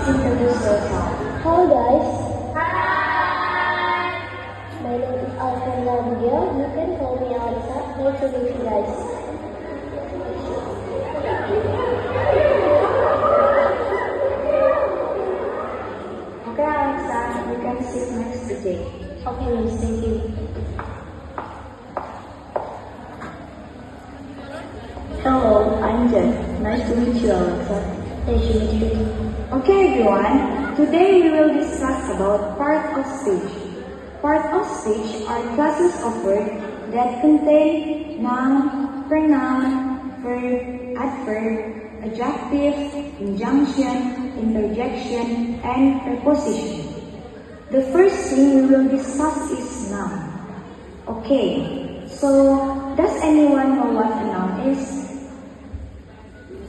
introduce yourself. Hello guys. Hi. My name is Alfredo Miguel. You can call me Alisa. Nice to meet you guys. Okay, Alexa, you can sit next to Jake. Okay, miss, thank you. Hello, I'm Jeff. Nice to meet you, Alexa. Nice to meet you. Okay, everyone. Today we will discuss about part of speech. Part of speech are classes of words that contain noun, pronoun, verb, adverb, adjective, injunction, interjection, and preposition. The first thing we will discuss is noun. Okay, so does anyone know what a noun is?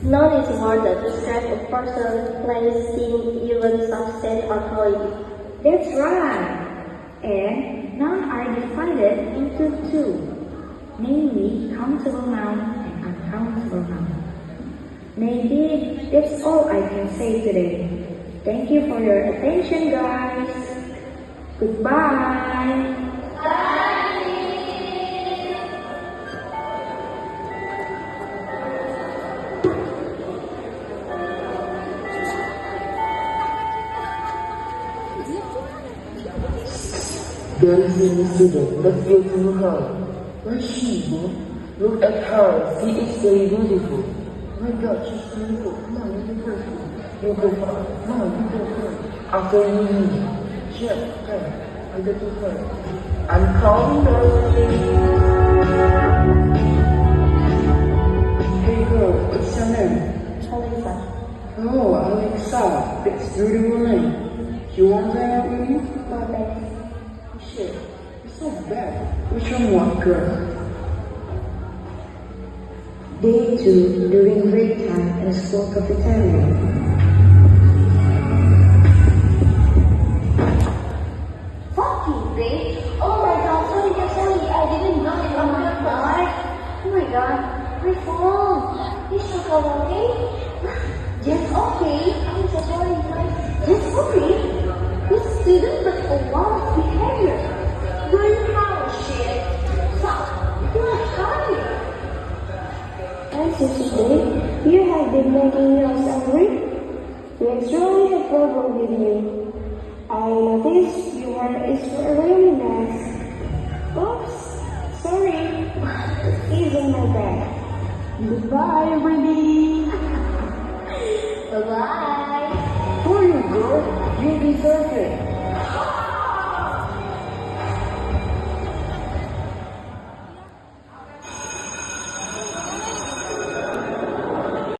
Noun is a word that describes a person, place, thing, event, substance, or quality. That's right. And nouns are divided into two, namely countable noun and uncountable noun. Maybe that's all I can say today. Thank you for your attention, guys. Goodbye. There is a student that feels to her. Where is she, Bo? Look at her. She is very beautiful. My God, she's beautiful. Come on, you go first. You go first. Come on, you go first. After you. Sure, okay. I go to her. I'm calling her. Hey girl, what's your name? Alisa. Oh, Alexa. That's a beautiful name. You want to hang out with me? No thanks. Shit, it's so bad. Which one what, girl? Day 2 during break time in a school cafeteria. Fucking great. Oh my god, sorry. I didn't know it. Oh my god. Oh my god. My phone. Is your phone okay? Just okay. I'm so sorry, guys. Just okay. This student but a lot of behavior. Learn how shit. Stop. You are tired. I'm so sorry. You have been making us angry. We actually have problem with you. I noticed your hair is really nice. Oops, sorry. It's in my bag. Goodbye, everybody. Bye-bye. Who are you, girl? You deserve it.